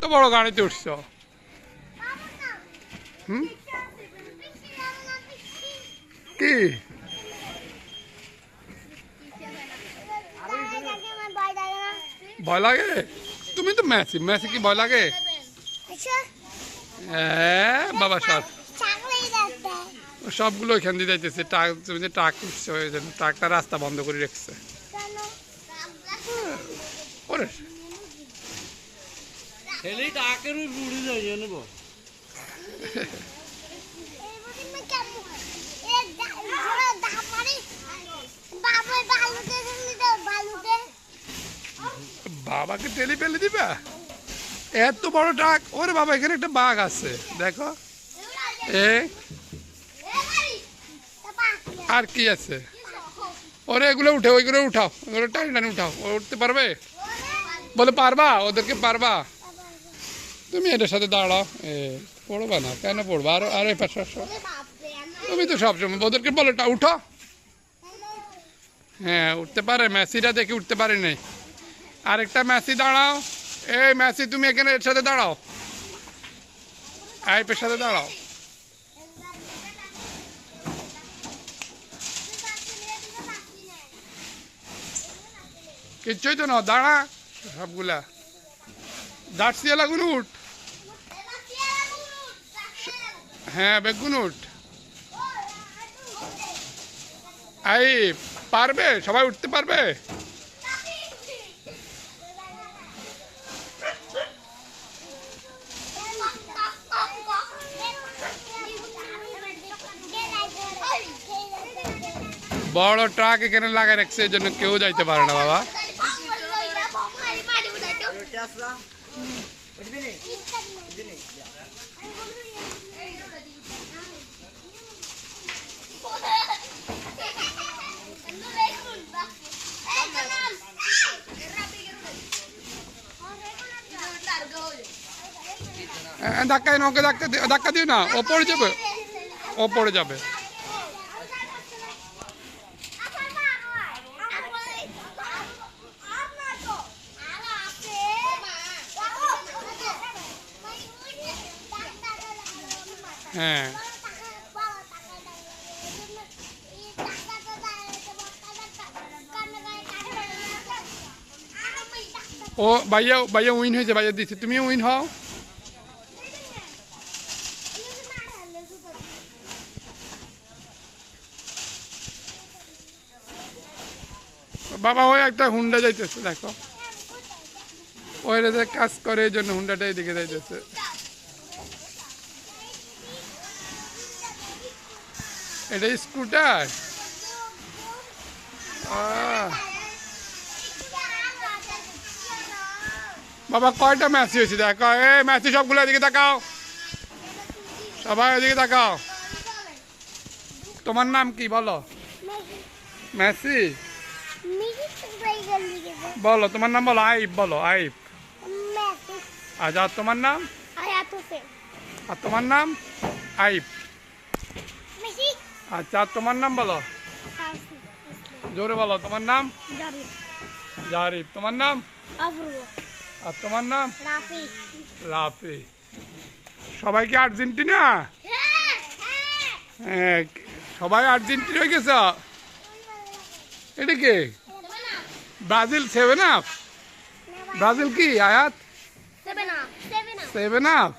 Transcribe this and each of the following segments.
তো বড় গাড়িতে উঠছো। হুম, কি ভয় লাগে? তুমি তো মেসি, মেসি কি ভয় লাগে? হ্যাঁ বাবা, সবগুলো এখান দিয়ে যাইতেছে। ট্রাক, তুমি যে ট্রাক উঠছে, ওই জন্য ট্রাকটা রাস্তা বন্ধ করে রেখেছে। ওরে বাবাকে টেলি ফেলে দিবা? এত বড় ট্রাক! ওরে বাবা, এখানে একটা বাঘ আছে দেখো। এ আর কি আছে? ওরে এগুলো উঠে, ওইগুলো উঠাও, ওগুলো টানি টানি উঠাও। ও উঠতে পারবে? বলে পারবা? ওদেরকে পারবা? তুমি এটার সাথে দাঁড়াও। পড়বা না কেন? পড়বা। আরো আরো এই পাশে আসো। তুমি তো সবসময় ওদেরকে বলো উঠো। হ্যাঁ উঠতে পারে। মেসিটা দেখে উঠতে পারে নাই। আরেকটা মেসি দাঁড়াও। এই মেসি, তুমি এখানে এর সাথে দাঁড়াও, আইপের সাথে দাঁড়াও। কিচ্ছুই তো না, দাঁড়া। সবগুলা দাঁড়ছিয়ে লাগুন উঠ। হ্যাঁ বেগুন উঠ। আই পারবে? সবাই উঠতে পারবে? বড় ট্রাক এখানে লাগাই রাখছে, এই জন্য কেউ যাইতে পারে না বাবা। ধাক্কা ওকে ধাক্কা দিও না, ও পড়ে যাবে, ও পড়ে যাবে। হ্যাঁ ও ভাইয়া, ভাইয়া উইন হয়েছে, ভাইয়া দিচ্ছে, তুমিও উইন হও। বাবা ওই একটা হুন্ডা যাইতেছে দেখো, ওই রেজে কাজ করে, এই জন্য হুন্ডাটা এদিকে যাইতেছে। এটা স্কুটার। বাবা কয়টা ম্যাচ হয়েছে দেখো। এ ম্যাচি সবগুলো এদিকে তাকাও, সবাই এদিকে তাকাও। তোমার নাম কি বলো? মেসি। বলো তোমার নাম, বলো আইব, বলো আইব। আচ্ছা তোমার নাম? আর তোমার নাম? আইব। আচ্ছা তোমার নাম বলো, জোরে বলো। তোমার নাম? জারিফ। তোমার নাম? আর তোমার নাম? রাফি। সবাই কি আর্জেন্টিনা? হ্যাঁ, সবাই আর্জেন্টিনা হয়ে গেছে। এটা কি? Brazil 7 up? ব্রাজিল কি আয়াত? 7 আপ?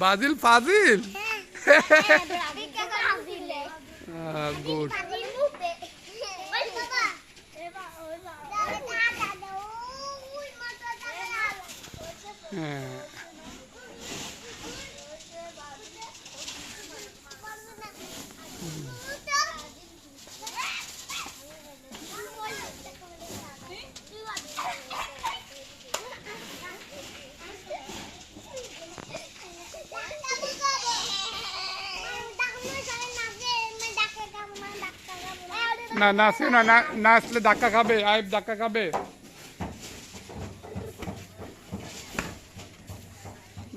ব্রাজিল ফাজিল। গুড। হ্যাঁ না নাচে না, নাচলে ধাক্কা খাবে, আইব ধাক্কা খাবে।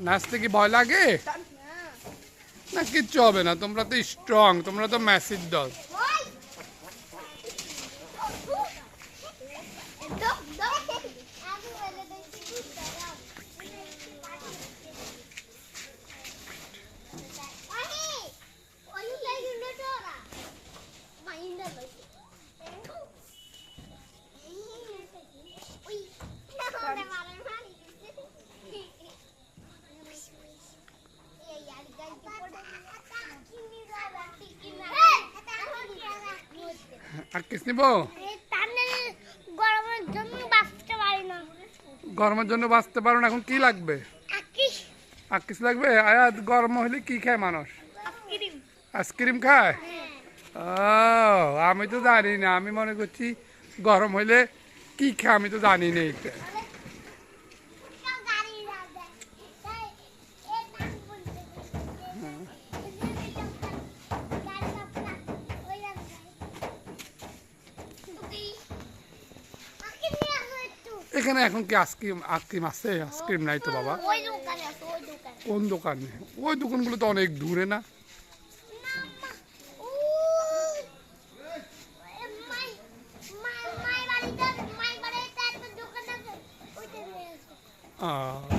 নাচতে কি ভয় লাগে? না কিচ্ছু হবে না, তোমরা তো স্ট্রং, তোমরা তো মেসির দল। আকিস নিব গরমের জন্য বাঁচতে পারি না। গরমের জন্য বাঁচতে পারো না, এখন কি লাগবে? আকিস আকিস লাগবে। আয়াত গরম হলে কি খায় মানুষ? আইসক্রিম। আইসক্রিম খায়। ও আমি তো জানি না, আমি মনে করছি গরম হইলে কি খায়, আমি তো জানি না এটা। এখানে এখন কি আইসক্রিম আইসক্রিম আছে? আইসক্রিম নাই তো বাবা। ওই দোকানে আছে, ওই দোকানে। কোন দোকানে? ওই দোকানগুলো তো অনেক দূরে না? আহ